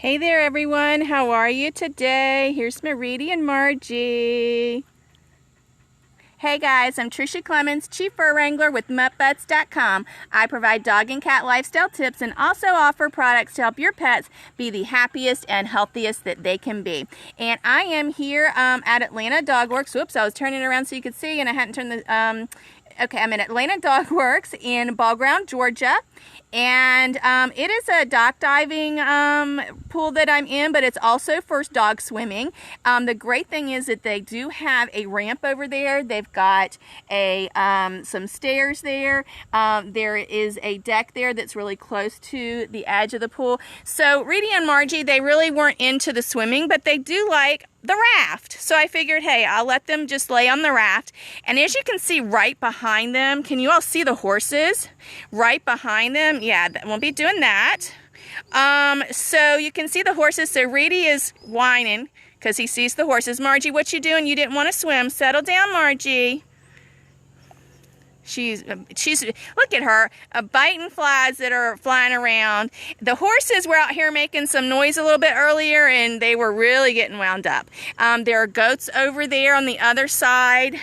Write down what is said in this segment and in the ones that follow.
Hey there everyone, how are you today? Here's my Riedi and Margie. Hey guys, I'm Tricia Clemens, Chief Fur Wrangler with MuttButs.com. I provide dog and cat lifestyle tips and also offer products to help your pets be the happiest and healthiest that they can be. And I am here at Atlanta Dogworks. Whoops, I was turning it around so you could see and I hadn't turned the... Okay, I'm at Atlanta Dogworks in Ballground, Georgia. And it is a dock diving pool that I'm in, but it's also for dog swimming. The great thing is that they do have a ramp over there. They've got a some stairs there. There is a deck there that's really close to the edge of the pool. So Riedi and Margie, they really weren't into the swimming, but they do like the raft. So I figured, hey, I'll let them just lay on the raft. And as you can see right behind them, can you all see the horses right behind them? Yeah, won't be doing that. So you can see the horses. So Riedi is whining because he sees the horses. Margie, what you doing? You didn't want to swim. Settle down, Margie. She's look at her, biting flies that are flying around. The horses were out here making some noise a little bit earlier, and they were really getting wound up. There are goats over there on the other side.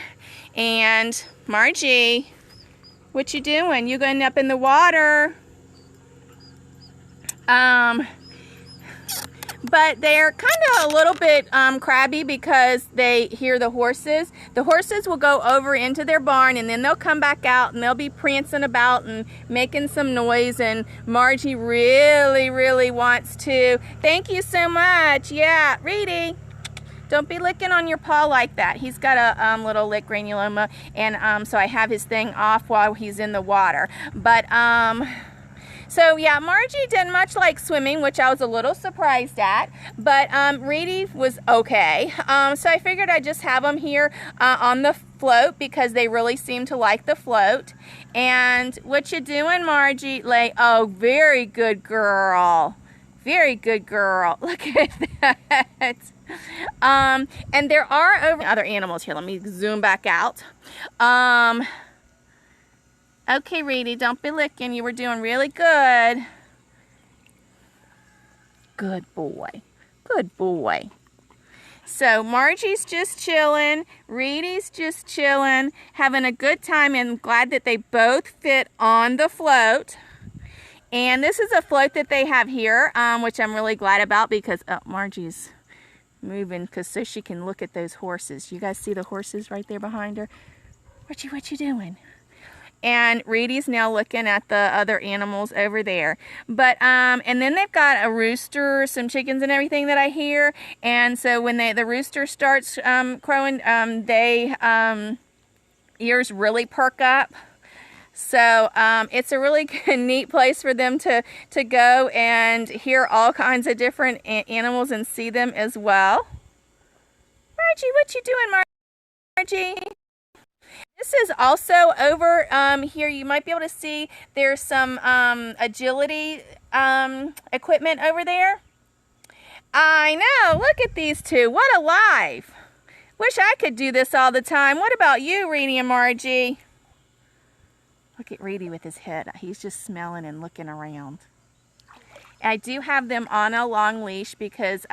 And Margie, what you doing? You going up in the water? But they're kind of a little bit crabby because they hear the horses. The horses will go over into their barn and then they'll come back out and they'll be prancing about and making some noise. And Margie really wants to. Thank you so much. Yeah, Riedi, don't be licking on your paw like that. He's got a little lick granuloma, and so I have his thing off while he's in the water. But so yeah, Margie didn't much like swimming, which I was a little surprised at, but Riedi was okay. So I figured I'd just have them here on the float because they really seem to like the float. And what you doing, Margie? Oh, very good girl. Very good girl. Look at that. And there are other animals here. Let me zoom back out. Okay, Riedi, don't be licking. You were doing really good. Good boy. Good boy. So Margie's just chilling. Riedi's just chilling, having a good time, and glad that they both fit on the float. And this is a float that they have here, which I'm really glad about because Margie's moving so she can look at those horses. You guys see the horses right there behind her? Margie, what you doing? And Riedi's now looking at the other animals over there. But, and then they've got a rooster, some chickens and everything that I hear. And so when the rooster starts crowing, ears really perk up. So it's a really neat place for them to go and hear all kinds of different animals and see them as well. Margie, what you doing, Margie? This is also over here. You might be able to see there's some agility equipment over there. I know. Look at these two. What a life. Wish I could do this all the time. What about you, Riedi and Margie? Look at Riedi with his head. He's just smelling and looking around. I do have them on a long leash because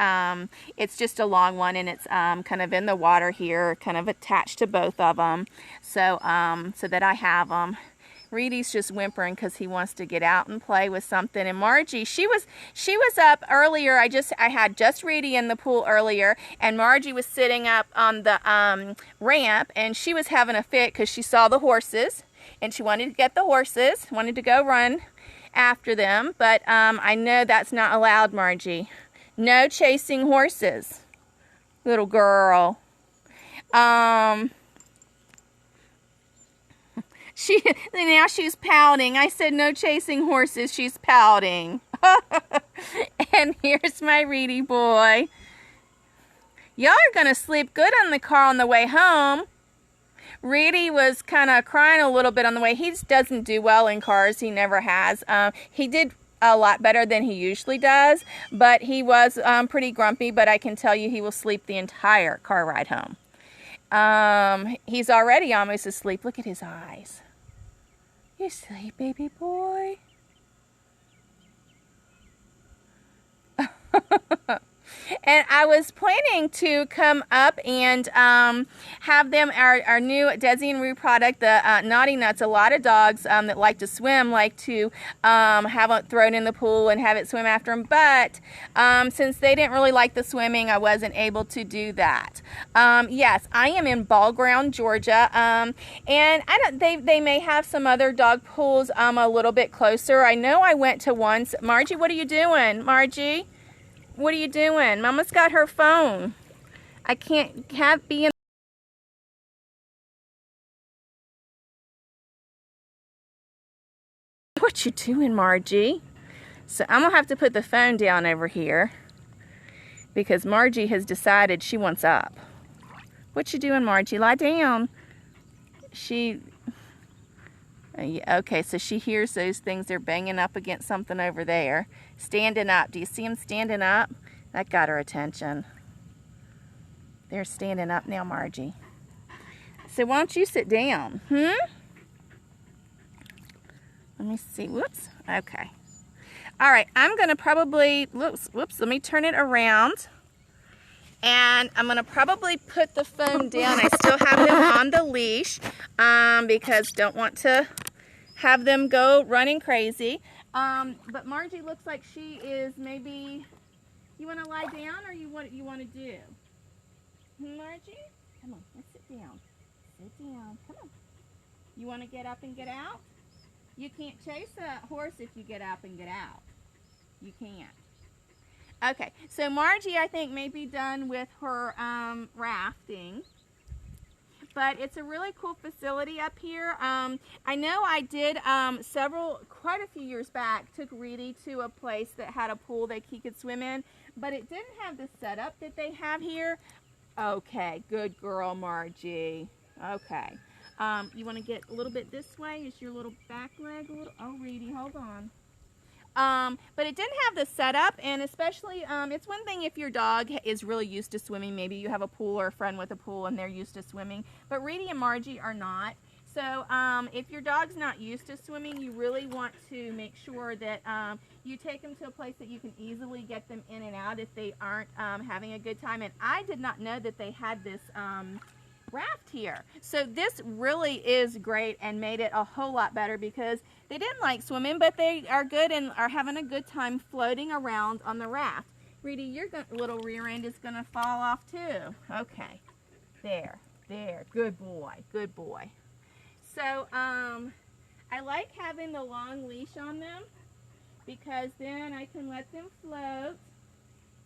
it's just a long one and it's kind of in the water here, kind of attached to both of them. So, so that I have them. Riedi's just whimpering because he wants to get out and play with something. And Margie, she was up earlier. I had just Riedi in the pool earlier, and Margie was sitting up on the ramp, and she was having a fit because she saw the horses, and she wanted to get the horses, wanted to go run after them, but I know that's not allowed, Margie. No chasing horses, little girl. Now she's pouting. I said no chasing horses. She's pouting. And here's my Riedi boy. Y'all are gonna sleep good on the car on the way home. Riedi was kind of crying a little bit on the way. He just doesn't do well in cars. He never has. He did a lot better than he usually does, but he was pretty grumpy, but I can tell you he will sleep the entire car ride home. He's already almost asleep. Look at his eyes. You sleep, baby boy? And I was planning to come up and have them, our new Desi and Rue product, the Naughty Nuts. A lot of dogs that like to swim like to have it thrown in the pool and have it swim after them. But since they didn't really like the swimming, I wasn't able to do that. Yes, I am in Ballground, Georgia. And they may have some other dog pools a little bit closer. I know I went to once. Margie, what are you doing? Margie? What are you doing? Mama's got her phone. I can't be in. What you doing, Margie? So I'm gonna have to put the phone down over here because Margie has decided she wants up. What you doing, Margie? Lie down. Okay, so she hears those things. They're banging up against something over there. Standing up. Do you see them standing up? That got her attention. They're standing up now, Margie. So why don't you sit down? Let me see. Whoops. Okay. All right, I'm going to probably, whoops, let me turn it around. And I'm going to probably put the phone down. I still have them on the leash because don't want to have them go running crazy. But Margie looks like she is maybe, you want to lie down or you want to do? Margie? Come on, let's sit down. Sit down. Come on. You want to get up and get out? You can't chase a horse if you get up and get out. You can't. Okay, so Margie, I think, may be done with her rafting. But it's a really cool facility up here. I know I did quite a few years back, took Riedi to a place that had a pool that he could swim in, but it didn't have the setup that they have here. Okay, good girl, Margie. Okay. You want to get a little bit this way? Is your little back leg a little? Oh, Riedi, hold on. But it didn't have the setup, and especially, it's one thing if your dog is really used to swimming. Maybe you have a pool or a friend with a pool and they're used to swimming, but Riedi and Margie are not. So if your dog's not used to swimming, you really want to make sure that you take them to a place that you can easily get them in and out if they aren't having a good time. And I did not know that they had this raft here. So this really is great and made it a whole lot better because they didn't like swimming, but they are good and are having a good time floating around on the raft. Riedi, your little rear end is going to fall off too. Okay. There. Good boy. Good boy. So, I like having the long leash on them because then I can let them float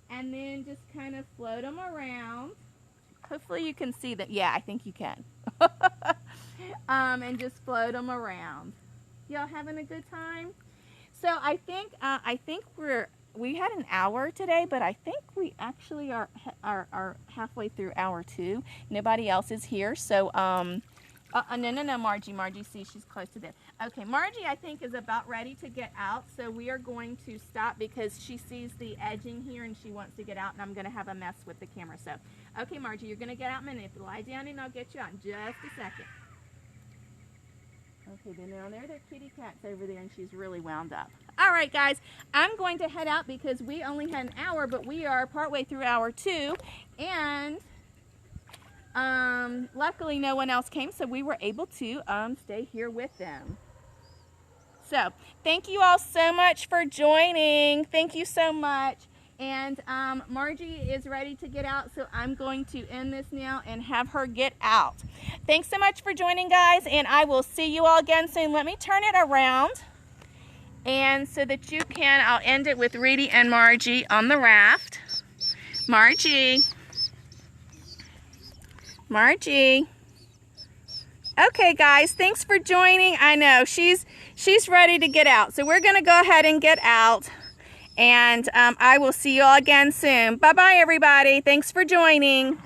and then just kind of float them around. Hopefully you can see that. Yeah, I think you can. And just float them around. Y'all having a good time? So I think we had an hour today, but I think we actually are halfway through hour 2. Nobody else is here, so no, Margie, see, she's close to this. Okay, Margie, I think, is about ready to get out, so we are going to stop because she sees the edging here and she wants to get out, and I'm going to have a mess with the camera. So, okay, Margie, you're going to get out in a minute. Lie down and I'll get you out in just a second. Okay, then now there's a kitty cat's over there and she's really wound up. All right, guys, I'm going to head out because we only had an hour, but we are partway through hour 2, and luckily no one else came, so we were able to stay here with them. So thank you all so much for joining. Thank you so much. And Margie is ready to get out, so I'm going to end this now and have her get out. Thanks so much for joining, guys, and I will see you all again soon. Let me turn it around, and so that you can, I'll end it with Riedi and Margie on the raft. Margie. Okay, guys, thanks for joining. I know she's ready to get out, so we're going to go ahead and get out. And I will see you all again soon. Bye-bye, everybody. Thanks for joining.